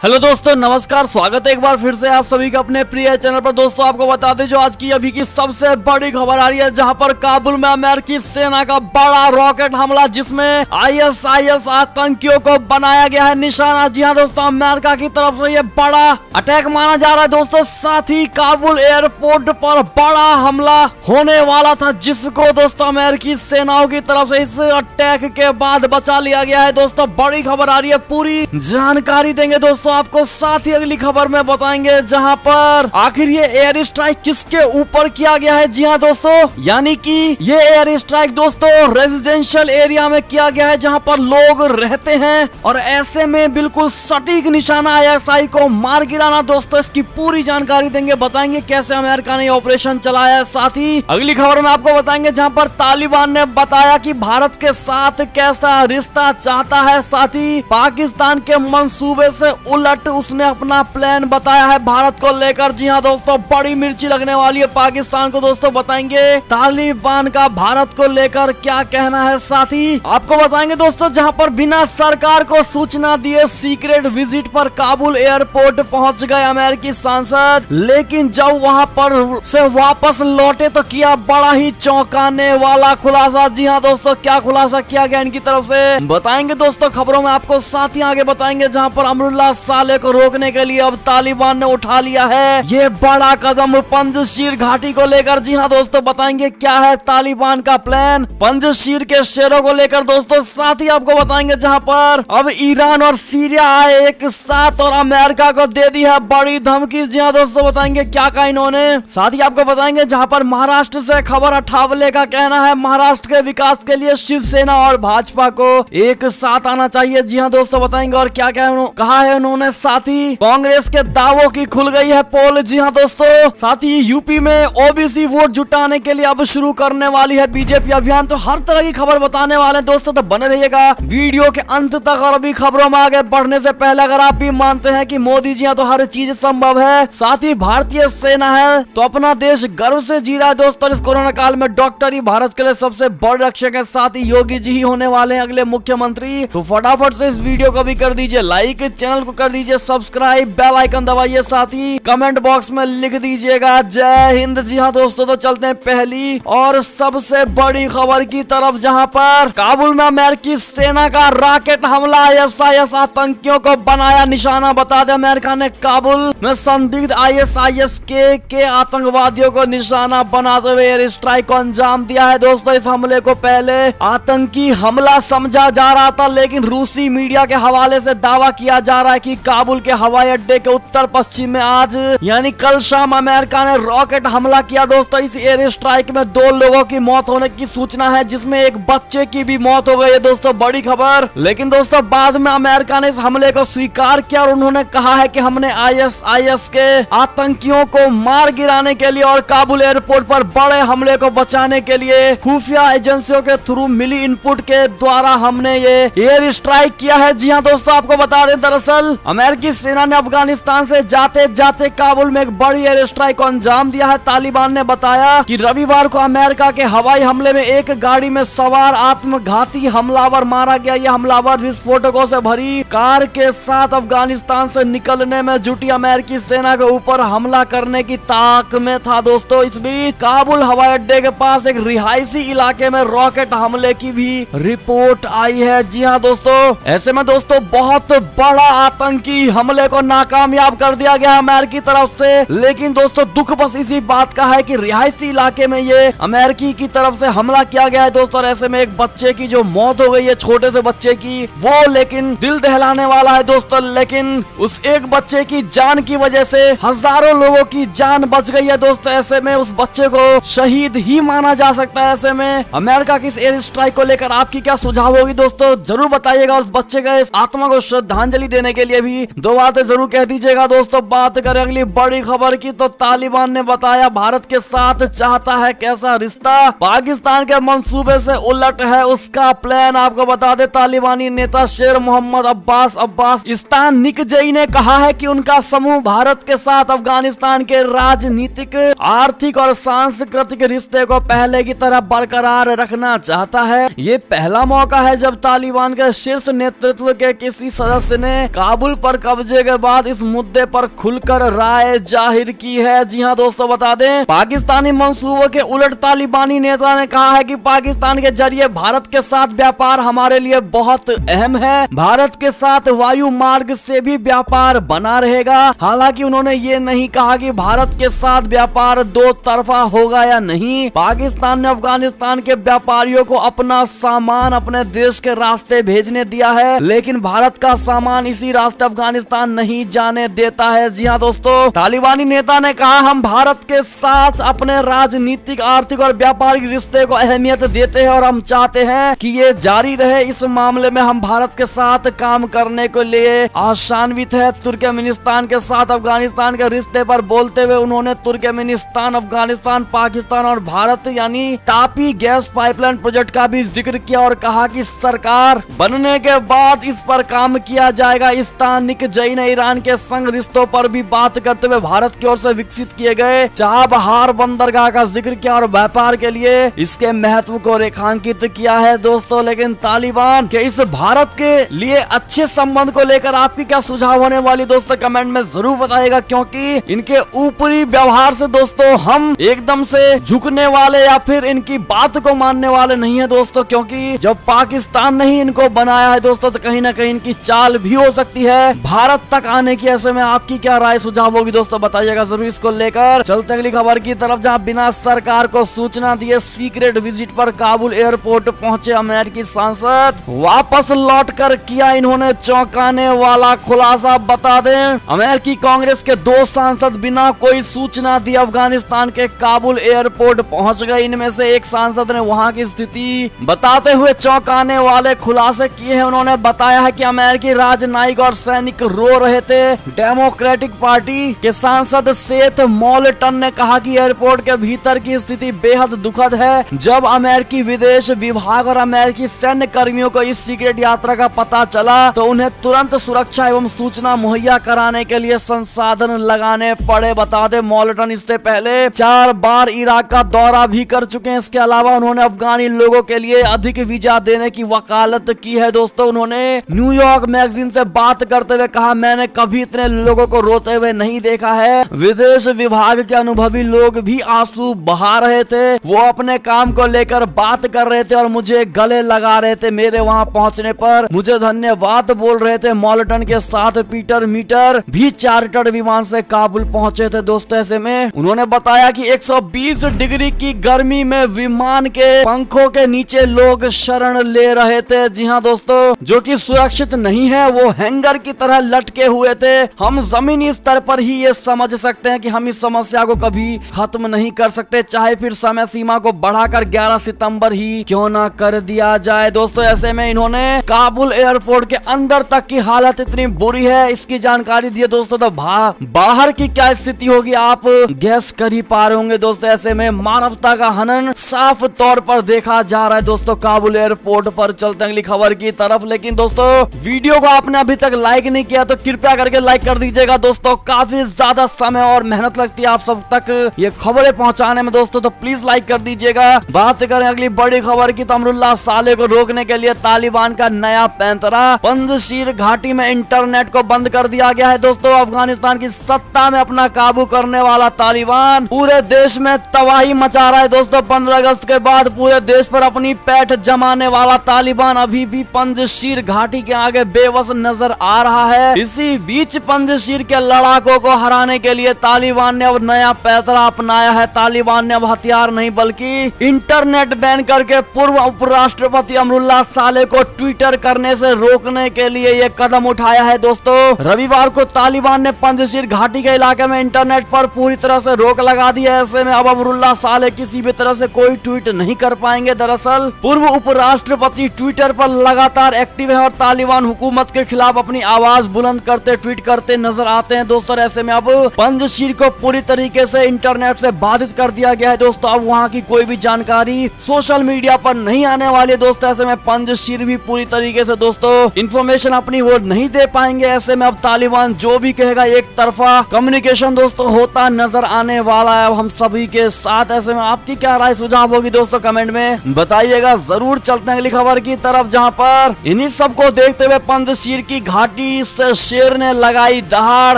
Hello दोस्तों, नमस्कार। स्वागत है एक बार फिर से आप सभी का अपने प्रिय चैनल पर। दोस्तों आपको बता दें जो आज की अभी की सबसे बड़ी खबर आ रही है, जहां पर काबुल में अमेरिकी सेना का बड़ा रॉकेट हमला, जिसमें आईएसआईएस आतंकियों को बनाया गया है निशाना। जी हां दोस्तों, अमेरिका की तरफ से ये बड़ा अटैक माना जा रहा है दोस्तों। साथ ही काबुल एयरपोर्ट पर बड़ा हमला होने वाला था, जिसको दोस्तों अमेरिकी सेनाओं की तरफ से इस अटैक के बाद बचा लिया गया है। दोस्तों बड़ी खबर आ रही है, पूरी जानकारी देंगे दोस्तों आपको। साथ ही अगली खबर में बताएंगे जहां पर आखिर ये एयर स्ट्राइक किसके ऊपर किया गया है। जी हां दोस्तों, यानी कि ये एयर स्ट्राइक दोस्तों रेजिडेंशियल एरिया में किया गया है, जहां पर लोग रहते हैं, और ऐसे में बिल्कुल सटीक निशाना आईएसआई को मार गिराना। दोस्तों इसकी पूरी जानकारी देंगे, बताएंगे कैसे अमेरिका ने ऑपरेशन चलाया है। साथ ही अगली खबर में आपको बताएंगे जहां पर तालिबान ने बताया कि भारत के साथ कैसा रिश्ता चाहता है। साथ ही पाकिस्तान के मंसूबे से उलट उसने अपना प्लान बताया है भारत को लेकर। जी हाँ दोस्तों, बड़ी मिर्ची लगने वाली है पाकिस्तान को। दोस्तों बताएंगे तालिबान का भारत को लेकर क्या कहना है। साथ ही आपको बताएंगे दोस्तों जहां पर बिना सरकार को सूचना दिए सीक्रेट विजिट पर काबुल एयरपोर्ट पहुंच गए अमेरिकी सांसद, लेकिन जब वहां पर से वापस लौटे तो किया बड़ा ही चौंकाने वाला खुलासा। जी हाँ दोस्तों, क्या खुलासा किया गया इनकी तरफ से बताएंगे दोस्तों खबरों में आपको। साथ ही आगे बताएंगे जहां पर अमरुल्लाह साले को रोकने के लिए अब तालिबान ने उठा लिया है ये बड़ा कदम पंजशीर घाटी को लेकर। जी हाँ दोस्तों, बताएंगे क्या है तालिबान का प्लान पंजशीर के शेरों को लेकर दोस्तों। साथ ही आपको बताएंगे जहां पर अब ईरान और सीरिया आए एक साथ और अमेरिका को दे दी है बड़ी धमकी। जी हाँ दोस्तों, बताएंगे क्या कहा इन्होंने। साथ ही आपको बताएंगे जहां पर महाराष्ट्र से खबर अठावले का कहना है महाराष्ट्र के विकास के लिए शिवसेना और भाजपा को एक साथ आना चाहिए। जी हाँ दोस्तों, बताएंगे और क्या क्या कहा है उन्होंने। साथ ही कांग्रेस के दावों की खुल गई है पोल। जी हाँ दोस्तों, साथ ही यूपी में ओबीसी वोट जुटाने के लिए अब शुरू करने वाली है बीजेपी अभियान। तो हर तरह की खबर बताने वाले हैं दोस्तों, तो बने रहिएगा वीडियो के अंत तक। और अभी खबरों में आगे बढ़ने से पहले अगर आप भी मानते हैं कि मोदी जी हैं तो हर चीज संभव है, साथ ही भारतीय सेना है तो अपना देश गर्व से जी रहा है दोस्तों। इस कोरोना काल में डॉक्टर ही भारत के लिए सबसे बड़े रक्षक है। साथ ही योगी जी ही होने वाले हैं अगले मुख्यमंत्री। तो फटाफट से इस वीडियो को भी कर दीजिए लाइक, चैनल को कर दीजिए सब्सक्राइब, बेल आइकन दबाइए। साथ ही कमेंट बॉक्स में लिख दीजिएगा जय हिंद। जी हाँ दोस्तों, तो चलते हैं पहली और सबसे बड़ी खबर की तरफ, जहां पर काबुल में अमेरिकी सेना का रॉकेट हमला, आईएसआईएस आतंकियों को बनाया निशाना। बता दें अमेरिका ने काबुल में संदिग्ध आईएसआईएस के आतंकवादियों को निशाना बनाते हुए एयर स्ट्राइक को अंजाम दिया है। दोस्तों इस हमले को पहले आतंकी हमला समझा जा रहा था, लेकिन रूसी मीडिया के हवाले से दावा किया जा रहा है कि काबुल के हवाई अड्डे के उत्तर पश्चिम में आज यानी कल शाम अमेरिका ने रॉकेट हमला किया। दोस्तों इस एयर स्ट्राइक में 2 लोगों की मौत होने की सूचना है, जिसमें एक बच्चे की भी मौत हो गई है। दोस्तों बड़ी खबर। लेकिन दोस्तों बाद में अमेरिका ने इस हमले को स्वीकार किया और उन्होंने कहा है कि हमने आईएसआईएस के आतंकियों को मार गिराने के लिए और काबुल एयरपोर्ट पर बड़े हमले को बचाने के लिए खुफिया एजेंसियों के थ्रू मिली इनपुट के द्वारा हमने ये एयर स्ट्राइक किया है। जी हाँ दोस्तों, आपको बता दें दरअसल अमेरिकी सेना ने अफगानिस्तान से जाते जाते काबुल में एक बड़ी एयर स्ट्राइक को अंजाम दिया है। तालिबान ने बताया कि रविवार को अमेरिका के हवाई हमले में एक गाड़ी में सवार आत्मघाती हमलावर मारा गया। यह हमलावर विस्फोटकों से भरी कार के साथ अफगानिस्तान से निकलने में जुटी अमेरिकी सेना के ऊपर हमला करने की ताक में था। दोस्तों इस बीच काबुल हवाई अड्डे के पास एक रिहायशी इलाके में रॉकेट हमले की भी रिपोर्ट आई है। जी हाँ दोस्तों, ऐसे में दोस्तों बहुत बड़ा आतंकी हमले को नाकामयाब कर दिया गया अमेरिकी तरफ से। लेकिन दोस्तों दुख बस इसी बात का है कि रिहायशी इलाके में ये अमेरिकी की तरफ से हमला किया गया है दोस्तों। और ऐसे में एक बच्चे की जो मौत हो गई है, छोटे से बच्चे की, वो लेकिन दिल दहलाने वाला है दोस्तों। लेकिन उस एक बच्चे की जान की वजह से हजारों लोगों की जान बच गई है दोस्तों। ऐसे में उस बच्चे को शहीद ही माना जा सकता है। ऐसे में अमेरिका की इस एयर स्ट्राइक को लेकर आपकी क्या सुझाव होगी दोस्तों, जरूर बताइएगा। उस बच्चे का इस आत्मा को श्रद्धांजलि देने के लिए भी 2 बातें जरूर कह दीजिएगा दोस्तों। बात करें अगली बड़ी खबर की, तो तालिबान ने बताया भारत के साथ चाहता है कैसा रिश्ता, पाकिस्तान के मंसूबे से उलट है उसका प्लान। आपको बता दे तालिबानी नेता शेर मोहम्मद अब्बास इस्तानिकजई ने कहा है कि उनका समूह भारत के साथ अफगानिस्तान के राजनीतिक, आर्थिक और सांस्कृतिक रिश्ते को पहले की तरह बरकरार रखना चाहता है। ये पहला मौका है जब तालिबान के शीर्ष नेतृत्व के किसी सदस्य ने काबुल काबुल पर कब्जे के बाद इस मुद्दे पर खुलकर राय जाहिर की है। जी हाँ दोस्तों, बता दें पाकिस्तानी मंसूबों के उलट तालिबानी नेता ने कहा है कि पाकिस्तान के जरिए भारत के साथ व्यापार हमारे लिए बहुत अहम है। भारत के साथ वायु मार्ग से भी व्यापार बना रहेगा। हालांकि उन्होंने ये नहीं कहा कि भारत के साथ व्यापार दो तरफा होगा या नहीं। पाकिस्तान ने अफगानिस्तान के व्यापारियों को अपना सामान अपने देश के रास्ते भेजने दिया है, लेकिन भारत का सामान इसी रास्ते अफगानिस्तान नहीं जाने देता है। जी हाँ दोस्तों, तालिबानी नेता ने कहा हम भारत के साथ अपने राजनीतिक, आर्थिक और व्यापारिक रिश्ते को अहमियत देते हैं और हम चाहते हैं कि ये जारी रहे। इस मामले में हम भारत के साथ काम करने के लिए आशान्वित है। तुर्कमेनिस्तान के साथ अफगानिस्तान के रिश्ते पर बोलते हुए उन्होंने तुर्कमेनिस्तान, अफगानिस्तान, पाकिस्तान और भारत यानी तापी गैस पाइपलाइन प्रोजेक्ट का भी जिक्र किया और कहा कि सरकार बनने के बाद इस पर काम किया जाएगा। इस्तानिक जई ने ईरान के संग रिश्तों पर भी बात करते हुए भारत की ओर से विकसित किए गए चाबहार बंदरगाह का जिक्र किया और व्यापार के लिए इसके महत्व को रेखांकित किया है। दोस्तों, लेकिन तालिबान के इस भारत के लिए अच्छे संबंध को लेकर आपकी क्या सुझाव होने वाली दोस्तों कमेंट में जरूर बताइएगा, क्योंकि इनके ऊपरी व्यवहार से दोस्तों हम एकदम से झुकने वाले या फिर इनकी बात को मानने वाले नहीं है दोस्तों, क्योंकि जब पाकिस्तान ने ही इनको बनाया है दोस्तों तो कहीं ना कहीं इनकी चाल भी हो सकती है भारत तक आने की। ऐसे में आपकी क्या राय सुझाव होगी दोस्तों, बताइएगा जरूर इसको लेकर। चलते अगली खबर की तरफ, जहां बिना सरकार को सूचना दिए सीक्रेट विजिट पर काबुल एयरपोर्ट पहुंचे अमेरिकी सांसद। वापस लौटकर किया इन्होंने चौंकाने वाला खुलासा। बता दें अमेरिकी कांग्रेस के 2 सांसद बिना कोई सूचना दिए अफगानिस्तान के काबुल एयरपोर्ट पहुंच गए। इनमें से एक सांसद ने वहां की स्थिति बताते हुए चौंकाने वाले खुलासे किए हैं। उन्होंने बताया है कि अमेरिकी राजनयिक और सैनिक रो रहे थे। डेमोक्रेटिक पार्टी के सांसद सेथ मोल्टन ने कहा कि एयरपोर्ट के भीतर की स्थिति बेहद दुखद है। जब अमेरिकी विदेश विभाग और अमेरिकी सैन्य कर्मियों को इस सीक्रेट यात्रा का पता चला तो उन्हें तुरंत सुरक्षा एवं सूचना मुहैया कराने के लिए संसाधन लगाने पड़े। बता दें मोल्टन इससे पहले 4 बार इराक का दौरा भी कर चुके हैं। इसके अलावा उन्होंने अफगानी लोगों के लिए अधिक वीजा देने की वकालत की है। दोस्तों, उन्होंने न्यूयॉर्क मैगजीन से बात करते हुए कहा मैंने कभी इतने लोगों को रोते हुए नहीं देखा है। विदेश विभाग के अनुभवी लोग भी आंसू बहा रहे थे। वो अपने काम को लेकर बात कर रहे थे और मुझे गले लगा रहे थे। मेरे वहां पहुंचने पर मुझे धन्यवाद बोल रहे थे। मोल्टन के साथ पीटर मीटर भी चार्टर्ड विमान से काबुल पहुंचे थे। दोस्तों, ऐसे में उन्होंने बताया कि 120 डिग्री की गर्मी में विमान के पंखों के नीचे लोग शरण ले रहे थे। जी हाँ दोस्तों, जो कि सुरक्षित नहीं है, वो हैंगर की तरह लटके हुए थे। हम जमीनी स्तर पर ही ये समझ सकते हैं कि हम इस समस्या को कभी खत्म नहीं कर सकते, चाहे फिर समय सीमा को बढ़ाकर 11 सितंबर ही क्यों ना कर दिया जाए। दोस्तों, ऐसे में इन्होंने काबुल एयरपोर्ट के अंदर तक की हालत इतनी बुरी है इसकी जानकारी दी है दोस्तों, तो बाहर की क्या स्थिति होगी आप गैस कर ही पा रहे होंगे। दोस्तों, ऐसे में मानवता का हनन साफ तौर पर देखा जा रहा है दोस्तों काबुल एयरपोर्ट पर। चलते अगली खबर की तरफ, लेकिन दोस्तों वीडियो को आपने अभी तक लाइक नहीं किया तो कृपया करके लाइक कर दीजिएगा। दोस्तों, काफी ज्यादा समय और मेहनत लगती है आप सब तक ये खबरें पहुंचाने में दोस्तों, तो प्लीज लाइक कर दीजिएगा। बात करें अगली बड़ी खबर की तो अमरुल्लाह साले को रोकने के लिए तालिबान का नया पैंतरा। पंजशीर घाटी में इंटरनेट को बंद कर दिया गया है। दोस्तों, अफगानिस्तान की सत्ता में अपना काबू करने वाला तालिबान पूरे देश में तबाही मचा रहा है। दोस्तों, 15 अगस्त के बाद पूरे देश पर अपनी पैठ जमाने वाला तालिबान अभी भी पंजशीर घाटी के आगे बेबस नजर आ रहा है। इसी बीच पंजशीर के लड़ाकों को हराने के लिए तालिबान ने अब नया पैंतरा अपनाया है। तालिबान ने अब हथियार नहीं बल्कि इंटरनेट बैन करके पूर्व उपराष्ट्रपति अमरुल्लाह साले को ट्विटर करने से रोकने के लिए ये कदम उठाया है। दोस्तों, रविवार को तालिबान ने पंजशीर घाटी के इलाके में इंटरनेट पर पूरी तरह से रोक लगा दी है। ऐसे में अब अमरुल्लाह साले किसी भी तरह से कोई ट्वीट नहीं कर पाएंगे। दरअसल पूर्व उपराष्ट्रपति ट्विटर पर लगातार एक्टिव है और तालिबान हुकूमत के खिलाफ अपनी आवाज बुलंद करते ट्वीट करते नजर आते हैं। दोस्तों, ऐसे में अब पंजशीर को पूरी तरीके से इंटरनेट से बाधित कर दिया गया है। दोस्तों, अब वहाँ की कोई भी जानकारी सोशल मीडिया पर नहीं आने वाली है। दोस्तों, ऐसे में पंजशीर भी पूरी तरीके से दोस्तों इंफॉर्मेशन अपनी वो नहीं दे पाएंगे। ऐसे में अब तालिबान जो भी कहेगा एक तरफा कम्युनिकेशन दोस्तों होता नजर आने वाला है अब हम सभी के साथ। ऐसे में आपकी क्या राय सुझाव होगी दोस्तों कमेंट में बताइएगा जरूर। चलते हैं अगली खबर की तरफ, जहां पर इन्हीं सबको देखते हुए पंजशीर की घाटी ब्रिटिश शेर ने लगाई दहाड़,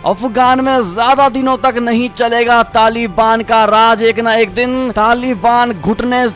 अफगान में ज्यादा दिनों तक नहीं चलेगा तालिबान का राज, एक ना एक दिन तालिबान घुटने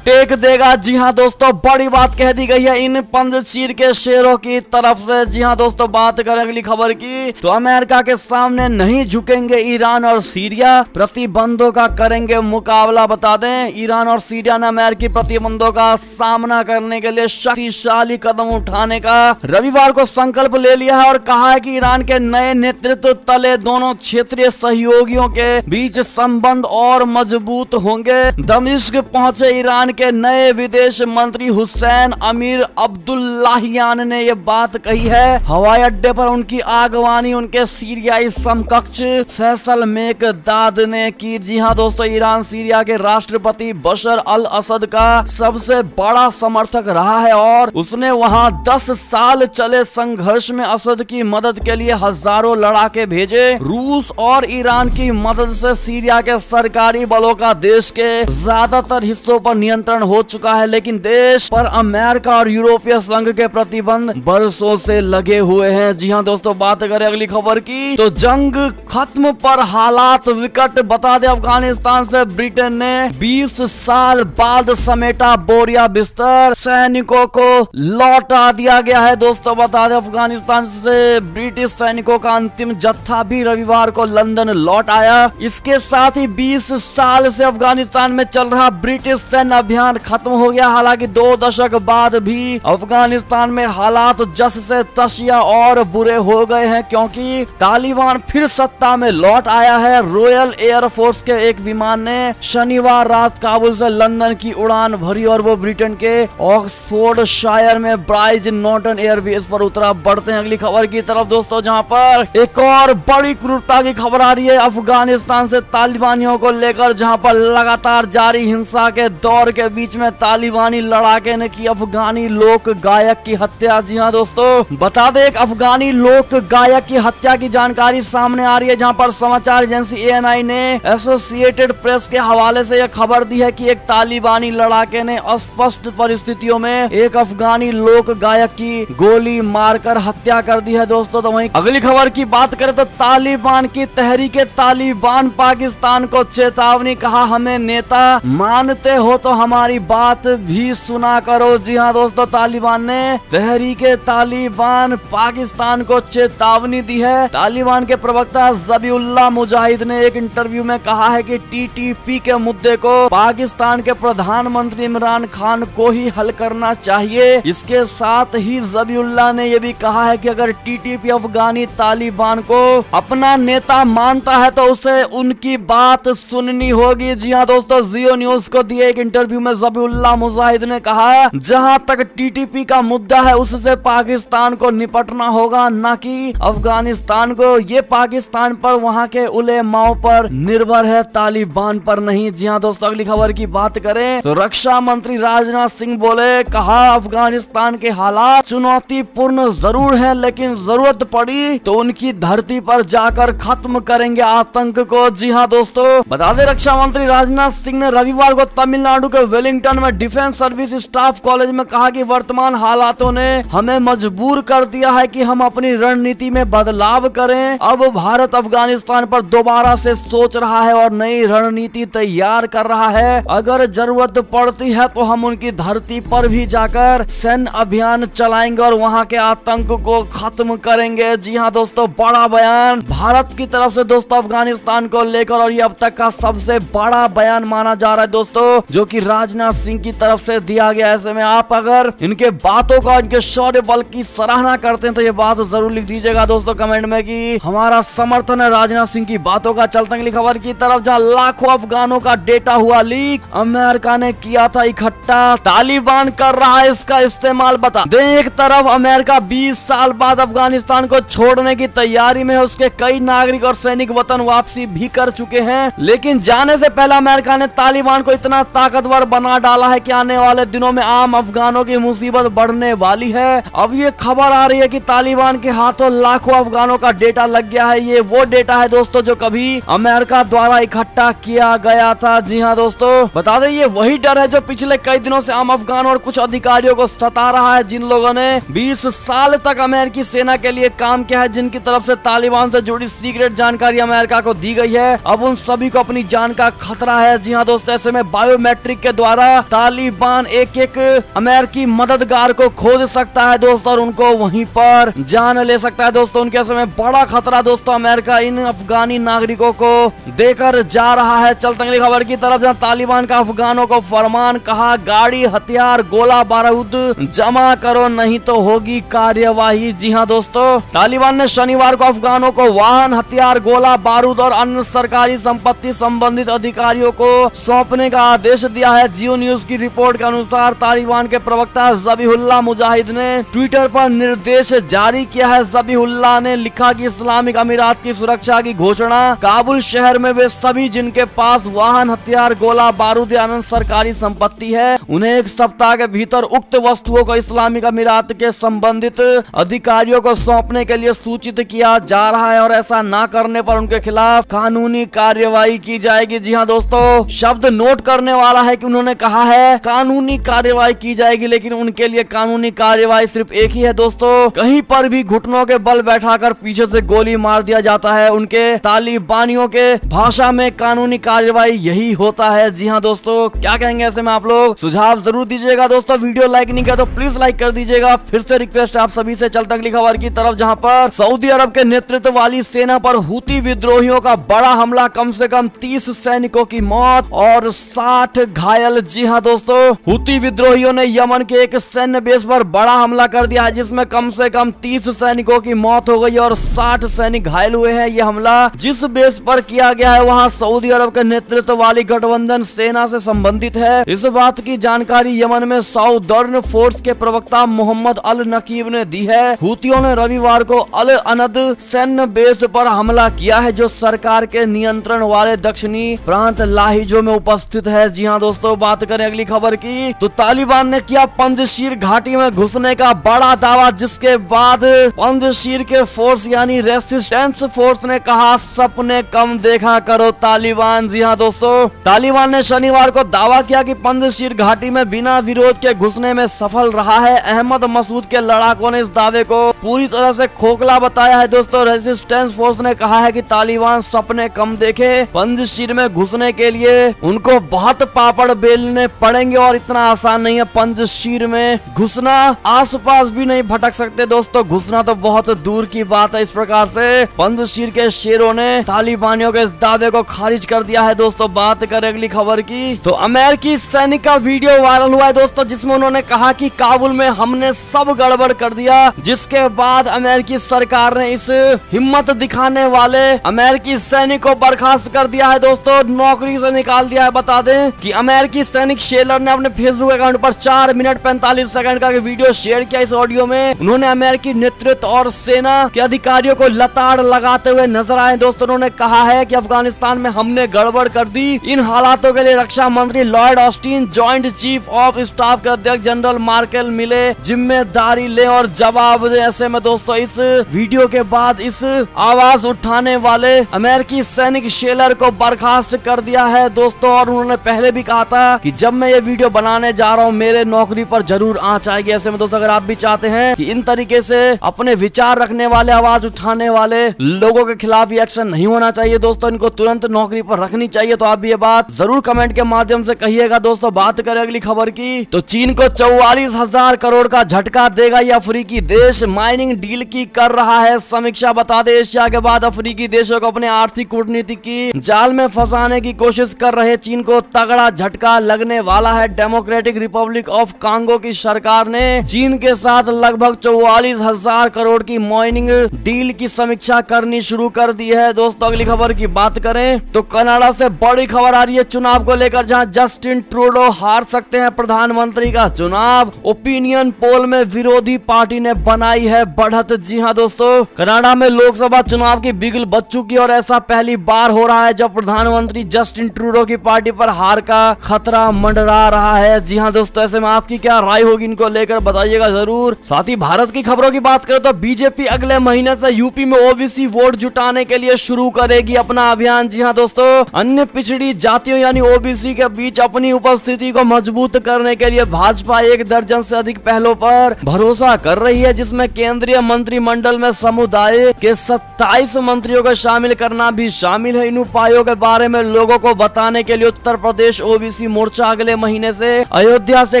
टेक देगा। जी हाँ दोस्तों, बड़ी बात कह दी गई है इन पंजशीर के शेरों की तरफ से। जी हाँ दोस्तों, बात करें अगली खबर की तो अमेरिका के सामने नहीं झुकेंगे ईरान और सीरिया, प्रतिबंधों का करेंगे मुकाबला। बता दें, ईरान और सीरिया ने अमेरिकी प्रतिबंधों का सामना करने के लिए शक्तिशाली कदम उठाने का रविवार को संकल्प ले लिया है और कहा है कि ईरान के नए नेतृत्व तले दोनों क्षेत्रीय सहयोगियों के बीच संबंध और मजबूत होंगे। दमिश्क पहुंचे ईरान के नए विदेश मंत्री हुसैन अमीर अब्दुल्लाहियान ने यह बात कही है। हवाई अड्डे पर उनकी आगवानी उनके सीरियाई समकक्ष फैसल मेकदाद ने की। जी हाँ दोस्तों, ईरान सीरिया के राष्ट्रपति बशर अल असद का सबसे बड़ा समर्थक रहा है और उसने वहां 10 साल चले संघर्ष में असद की मदद के लिए हजारों लड़ाके भेजे। रूस और ईरान की मदद से सीरिया के सरकारी बलों का देश के ज्यादातर हिस्सों पर नियंत्रण हो चुका है, लेकिन देश पर अमेरिका और यूरोपीय संघ के प्रतिबंध बरसों से लगे हुए हैं। जी हाँ दोस्तों, बात करें अगली खबर की तो जंग खत्म पर हालात विकट। बता दें, अफगानिस्तान से ब्रिटेन ने 20 साल बाद समेटा बोरिया बिस्तर, सैनिकों को लौटा दिया गया है। दोस्तों बता दें, अफगानिस्तान से ब्रिटिश सैनिकों का अंतिम जत्था भी रविवार को लंदन लौट आया। इसके साथ ही 20 साल से अफगानिस्तान में चल रहा ब्रिटिश सैन्य अभियान खत्म हो गया। हालांकि 2 दशक बाद भी अफगानिस्तान में हालात जस से तसिया और बुरे हो गए हैं, क्योंकि तालिबान फिर सत्ता में लौट आया है। रॉयल एयरफोर्स के एक विमान ने शनिवार रात काबुल से लंदन की उड़ान भरी और वो ब्रिटेन के ऑक्सफोर्ड शायर में ब्राइज नॉर्टन एयरबेस पर उतरा। बढ़ते हैं अगली खबर की तरफ दोस्तों, जहां पर एक और बड़ी क्रूरता की खबर आ रही है अफगानिस्तान से तालिबानियों को लेकर, जहां पर लगातार जारी हिंसा के दौर के बीच में तालिबानी लड़ाके ने की अफगानी लोक गायक की हत्या। जी हाँ दोस्तों, बता दें, एक अफगानी लोक गायक की हत्या की जानकारी सामने आ रही है, जहां पर समाचार एजेंसी ANI ने एसोसिएटेड प्रेस के हवाले से यह खबर दी है कि एक तालिबानी लड़ाके ने अस्पष्ट परिस्थितियों में एक अफगानी लोक गायक की गोली मारकर हत्या कर दी है। दोस्तों तो वहीं अगली खबर की बात करें तो तालिबान की तहरीके तालिबान पाकिस्तान को चेतावनी, कहा हमें नेता मानते हो तो हमारी बात भी सुना करो। जी हाँ दोस्तों, तालिबान ने तहरीके तालिबान पाकिस्तान को चेतावनी दी है। तालिबान के प्रवक्ता ज़बीउल्लाह मुजाहिद ने एक इंटरव्यू में कहा है कि TTP के मुद्दे को पाकिस्तान के प्रधानमंत्री इमरान खान को ही हल करना चाहिए। इसके साथ ही ज़बीउल्लाह ने यह भी कहा है कि अगर TTP अफगानी तालिबान को अपना नेता मानता है तो उसे उनकी बात सुननी होगी। जी हाँ दोस्तों, जियो न्यूज को दिए एक इंटरव्यू में ज़बीउल्लाह मुजाहिद ने कहा, जहां तक TTP का मुद्दा है उससे पाकिस्तान को निपटना होगा, न कि अफगानिस्तान को। ये पाकिस्तान पर, वहां के उलेमाओं पर निर्भर है, तालिबान पर नहीं। जी हाँ दोस्तों, अगली खबर की बात करें तो रक्षा मंत्री राजनाथ सिंह बोले, कहा अफगानिस्तान के हालात चुनौतीपूर्ण जरूर हैं, लेकिन जरूरत पड़ी तो उनकी धरती पर जाकर खत्म करेंगे आतंक को। जी हाँ दोस्तों, बता दें, रक्षा मंत्री राजनाथ सिंह ने रविवार को तमिलनाडु के वेलिंगटन में डिफेंस सर्विस स्टाफ कॉलेज में कहा कि वर्तमान हालातों ने हमें मजबूर कर दिया है कि हम अपनी रणनीति में बदलाव करें। अब भारत अफगानिस्तान पर दोबारा से सोच रहा है और नई रणनीति तैयार कर रहा है। अगर जरूरत पड़ती है तो हम उनकी धरती पर भी जाकर सैन्य अभियान चलाएंगे और वहां के आतंक को खत्म करेंगे। जी हाँ दोस्तों, बड़ा बयान भारत की तरफ से दोस्तों अफगानिस्तान को लेकर, और ये अब तक का सबसे बड़ा बयान माना जा रहा है दोस्तों, जो कि राजनाथ सिंह की तरफ से दिया गया। ऐसे में आप अगर इनके बातों का, इनके शौर्य बल की सराहना करते हैं तो ये बात जरूर लिख दीजिएगा दोस्तों कमेंट में कि हमारा समर्थन है राजनाथ सिंह की बातों का। चलते हैं अगली खबर की तरफ, जहां लाखों अफगानों का डेटा हुआ लीक, अमेरिका ने किया था इकट्ठा, तालिबान कर रहा है इसका इस्तेमाल। बता दें, एक तरफ अमेरिका 20 साल बाद अफगानिस्तान को छोड़ने की तैयारी में है, उसके कई नागरिक और सैनिक वतन वापसी भी कर चुके हैं, लेकिन जाने से पहले अमेरिका ने तालिबान को इतना ताकतवर बना डाला है कि आने वाले दिनों में आम अफगानों की मुसीबत बढ़ने वाली है। अब ये खबर आ रही है कि तालिबान के हाथों लाखों अफगानों का डेटा लग गया है। ये वो डेटा है दोस्तों जो कभी अमेरिका द्वारा इकट्ठा किया गया था। जी हाँ दोस्तों, बता दें, ये वही डर है जो पिछले कई दिनों से आम अफगान और कुछ अधिकारियों को सता रहा है, जिन लोगों ने 20 साल तक अमेरिका अमेरिकी सेना के लिए काम किया है, जिनकी तरफ से तालिबान से जुड़ी सीक्रेट जानकारी अमेरिका को दी गई है। अब उन सभी को अपनी जान का खतरा है। जी हाँ दोस्तों, ऐसे में बायोमेट्रिक के द्वारा तालिबान एक एक अमेरिकी मददगार को खोज सकता है दोस्तों, और उनको वहीं पर जान ले सकता है दोस्तों। उनके ऐसे में बड़ा खतरा दोस्तों अमेरिका इन अफगानी नागरिकों को देकर जा रहा है। चलते अगली खबर की तरफ, जहां तालिबान का अफगानों को फरमान, कहा गाड़ी, हथियार, गोला बारूद जमा करो नहीं तो होगी कार्यवाही। जी हाँ दोस्तों, तालिबान ने शनिवार को अफगानों को वाहन, हथियार, गोला बारूद और अन्य सरकारी संपत्ति संबंधित अधिकारियों को सौंपने का आदेश दिया है। जियो न्यूज की रिपोर्ट के अनुसार तालिबान के प्रवक्ता ज़बीहुल्लाह मुजाहिद ने ट्विटर पर निर्देश जारी किया है। ज़बीहुल्लाह ने लिखा कि इस्लामिक अमीरात की सुरक्षा की घोषणा, काबुल शहर में वे सभी जिनके पास वाहन, हथियार, गोला बारूद या अन्य सरकारी संपत्ति है, उन्हें एक सप्ताह के भीतर उक्त वस्तुओं को इस्लामिक अमीरात के संबंधित अधिकारियों को सौंपने के लिए सूचित किया जा रहा है, और ऐसा न करने पर उनके खिलाफ कानूनी कार्यवाही की जाएगी। जी हाँ दोस्तों, शब्द नोट करने वाला है कि उन्होंने कहा है कानूनी कार्यवाही की जाएगी, लेकिन उनके लिए कानूनी कार्यवाही सिर्फ एक ही है दोस्तों, कहीं पर भी घुटनों के बल बैठाकर पीछे से गोली मार दिया जाता है। उनके तालिबानियों के भाषा में कानूनी कार्यवाही यही होता है। जी हाँ दोस्तों, क्या कहेंगे ऐसे में आप लोग? सुझाव जरूर दीजिएगा दोस्तों। वीडियो लाइक नहीं किया तो प्लीज लाइक कर दीजिएगा। फिर से रिक्वेस्ट आप सभी से। चलते अगली खबर की तरफ, जहां पर सऊदी अरब के नेतृत्व वाली सेना पर हुती विद्रोहियों का बड़ा हमला, कम से कम 30 सैनिकों की मौत और 60 घायल। जी हाँ दोस्तों, हुती विद्रोहियों ने यमन के एक सैन्य बेस पर बड़ा हमला कर दिया है, जिसमें कम से कम 30 सैनिकों की मौत हो गई और 60 सैनिक घायल हुए हैं। यह हमला जिस बेस पर किया गया है वहां सऊदी अरब के नेतृत्व वाली गठबंधन सेना से संबंधित है। इस बात की जानकारी यमन में साउदर्न फोर्स के प्रवक्ता मोहम्मद अल नकीब ने दी है। हुतियों ने रविवार को अल अनद सैन्य बेस पर हमला किया है, जो सरकार के नियंत्रण वाले दक्षिणी प्रांत लाहिजो में उपस्थित है। जी हाँ दोस्तों, बात करें अगली खबर की तो तालिबान ने किया पंजशीर घाटी में घुसने का बड़ा दावा, जिसके बाद पंजशीर के फोर्स यानी रेसिस्टेंस फोर्स ने कहा सपने कम देखा करो तालिबान। जी हाँ दोस्तों, तालिबान ने शनिवार को दावा किया कि पंजशीर घाटी में बिना विरोध के घुसने में सफल रहा है। अहमद मसूद के लड़ाकों ने इस दावे को पूरी तरह से खोखला बताया है दोस्तों। रेजिस्टेंस फोर्स ने कहा है कि तालिबान सपने कम देखे, पंजशीर में घुसने के लिए उनको बहुत पापड़ बेलने पड़ेंगे और इतना आसान नहीं है पंजशीर में घुसना। आसपास भी नहीं भटक सकते दोस्तों, घुसना तो बहुत दूर की बात है। इस प्रकार से पंजशीर के शेरों ने तालिबानियों के इस दावे को खारिज कर दिया है दोस्तों। बात करें अगली खबर की तो अमेरिकी सैनिक का वीडियो वायरल हुआ है दोस्तों, जिसमें उन्होंने कहा कि काबुल में हमने सब गड़बड़ कर दिया, जिसके बाद अमेरिकी सरकार ने इस हिम्मत दिखाने वाले अमेरिकी सैनिक को बर्खास्त कर दिया है दोस्तों, नौकरी से निकाल दिया है। बता दें कि अमेरिकी सैनिक शेलर ने अपने फेसबुक अकाउंट पर 4 मिनट 45 सेकंड का वीडियो शेयर किया। इस ऑडियो में उन्होंने अमेरिकी नेतृत्व और सेना के अधिकारियों को लताड़ लगाते हुए नजर आए दोस्तों। उन्होंने कहा है कि अफगानिस्तान में हमने गड़बड़ कर दी। इन हालातों के लिए रक्षा मंत्री Lloyd Austin, joint chief of staff के अध्यक्ष जनरल मार्केल मिले जिम्मेदारी ले और जवाब दे। ऐसे में दोस्तों इस वीडियो के बाद इस आवाज उठाने वाले अमेरिकी सैनिक शेलर को बर्खास्त कर दिया है दोस्तों। और उन्होंने पहले भी कहा था कि जब मैं ये वीडियो बनाने जा रहा हूँ मेरे नौकरी पर जरूर आंच आएगी। ऐसे में दोस्तों अगर आप भी चाहते हैं कि इन तरीके से अपने विचार रखने वाले, आवाज उठाने वाले लोगों के खिलाफ एक्शन नहीं होना चाहिए दोस्तों, इनको तुरंत नौकरी पर रखनी चाहिए, तो आप भी ये बात जरूर कमेंट के माध्यम से कहिएगा दोस्तों। बात करें अगली खबर की तो चीन को 44,000 करोड़ का झटका देगा ये अफ्रीकी देश, माइनिंग डील की कर रहा है समीक्षा। बता दें एशिया के बाद अफ्रीकी देशों को अपने आर्थिक कूटनीति की जाल में फंसाने की कोशिश कर रहे चीन को तगड़ा झटका लगने वाला है। डेमोक्रेटिक रिपब्लिक ऑफ कांगो की सरकार ने चीन के साथ लगभग 44,000 करोड़ की माइनिंग डील की समीक्षा करनी शुरू कर दी है दोस्तों। अगली खबर की बात करें तो कनाडा से बड़ी खबर आ रही है चुनाव को लेकर, जहां जस्टिन ट्रूडो हार सकते हैं प्रधानमंत्री का चुनाव। ओपिनियन पोल में विरोधी पार्टी ने बनाई है बढ़त। जी हां दोस्तों, कनाडा में लोकसभा चुनाव की बिगुल बज चुकी और ऐसा पहली बार हो रहा है जब प्रधानमंत्री जस्टिन ट्रूडो की पार्टी पर हार का खतरा मंडरा रहा है। जी हां दोस्तों, ऐसे में आपकी क्या राय होगी इनको लेकर बताइएगा जरूर। साथ ही भारत की खबरों की बात करें तो बीजेपी अगले महीने से यूपी में ओबीसी वोट जुटाने के लिए शुरू करेगी अपना अभियान। जी हां दोस्तों, अन्य पिछड़ी जातियों यानी ओबीसी के बीच अपनी उपस्थिति को मजबूत करने के लिए भाजपा 1 दर्जन से अधिक पहलों पर भरोसा कर रही है, जिसमें जिसमें केंद्रीय मंत्रिमंडल में समुदाय के 27 मंत्रियों को शामिल करना भी शामिल है। इन उपायों के बारे में लोगों को बताने के लिए उत्तर प्रदेश ओबीसी मोर्चा अगले महीने से अयोध्या से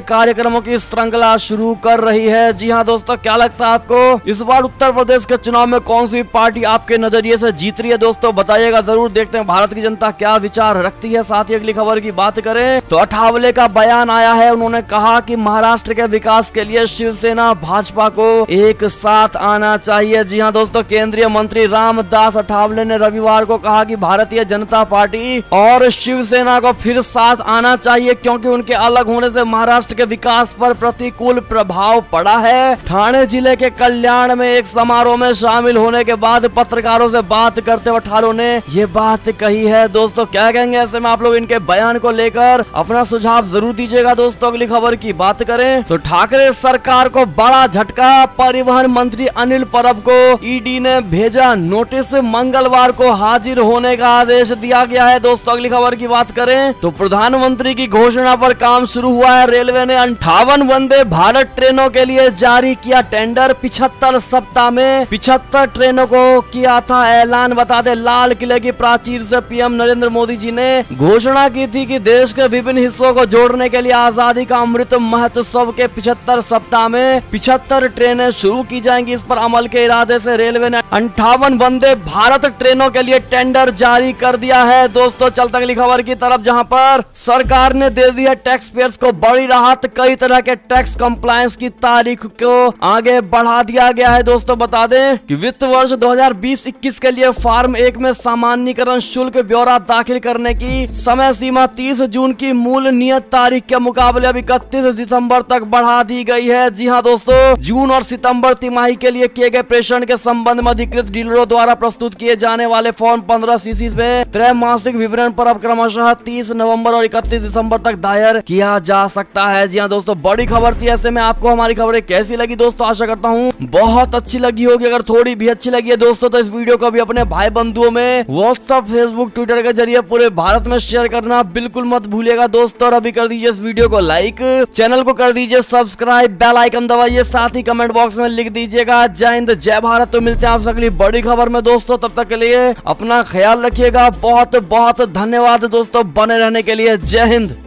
कार्यक्रमों की श्रृंखला शुरू कर रही है। जी हाँ दोस्तों, क्या लगता है आपको इस बार उत्तर प्रदेश के चुनाव में कौन सी पार्टी आपके नजरिए से जीत रही है? दोस्तों बताइएगा जरूर। देखते हैं भारत की जनता क्या विचार रखती है। साथ ही अगली खबर की बात करें तो अठावले का बयान आया है। उन्होंने कहा कि महाराष्ट्र के विकास के लिए शिवसेना भाजपा को एक साथ आना चाहिए। जी हाँ दोस्तों, केंद्रीय मंत्री रामदास अठावले ने रविवार को कहा कि भारतीय जनता पार्टी और शिवसेना को फिर साथ आना चाहिए क्योंकि उनके अलग होने से महाराष्ट्र के विकास पर प्रतिकूल प्रभाव पड़ा है। ठाणे जिले के कल्याण में एक समारोह में शामिल होने के बाद पत्रकारों से बात करते हुए अठावले ने ये बात कही है। दोस्तों क्या कहेंगे ऐसे में आप लोग इनके बयान को लेकर अपना सुझाव जरूर दीजिएगा। दोस्तों अगली खबर की बात करें तो ठाकरे सरकार को बड़ा झटका। परिवहन मंत्री अनिल परब को ईडी ने भेजा नोटिस। मंगलवार को हाजिर होने का आदेश दिया गया है। दोस्तों अगली खबर की बात करें तो प्रधानमंत्री की घोषणा पर काम शुरू हुआ है। रेलवे ने 58 वंदे भारत ट्रेनों के लिए जारी किया टेंडर। 75 सप्ताह में 75 ट्रेनों को किया था ऐलान। बता दे लाल किले की प्राचीर से पीएम नरेंद्र मोदी जी ने घोषणा की थी कि देश के विभिन्न हिस्सों को जोड़ने के लिए आजादी का अमृत महोत्सव के 75 सप्ताह में 75 ट्रेनें शुरू की जाएंगी। इस पर अमल के इरादे से रेलवे ने 58 वंदे भारत ट्रेनों के लिए टेंडर जारी कर दिया है। दोस्तों चलते अगली खबर की तरफ जहां पर सरकार ने दे दी है टैक्स पेयर्स को बड़ी राहत। कई तरह के टैक्स कंप्लायंस की तारीख को आगे बढ़ा दिया गया है। दोस्तों बता दें कि वित्त वर्ष 2020-21 के लिए फार्म 1 में सामान्यीकरण शुल्क ब्यौरा दाखिल करने की समय सीमा 30 जून की मूल नियत तारीख के मुकाबले अब 31 दिसंबर तक बढ़ा दी गई है। जी हाँ दोस्तों, जून और सितंबर तिमाही के लिए किए गए प्रेषण के संबंध में अधिकृत डीलरों द्वारा प्रस्तुत किए जाने वाले फॉर्म 15 सीसी में त्रैमासिक विवरण पर अब क्रमशः 30 नवंबर और 31 दिसंबर तक दायर किया जा सकता है। जी हाँ दोस्तों, बड़ी खबर थी। ऐसे में आपको हमारी खबरें कैसी लगी दोस्तों? आशा करता हूँ बहुत अच्छी लगी होगी। अगर थोड़ी भी अच्छी लगी है दोस्तों तो इस वीडियो को भी अपने भाई बंधुओं में व्हाट्सएप, फेसबुक, ट्विटर के जरिए पूरे भारत में शेयर करना बिल्कुल मत भूलिएगा दोस्तों। और अभी कर दीजिए इस वीडियो को लाइक, चैनल को कर दीजिए सब्सक्राइब, बेल आइकन दबाइए, साथ ही कमेंट बॉक्स में लिख दीजिएगा जय हिंद जय भारत। तो मिलते हैं आपसे अगली बड़ी खबर में दोस्तों। तब तक के लिए अपना ख्याल रखिएगा। बहुत बहुत धन्यवाद दोस्तों बने रहने के लिए। जय हिंद।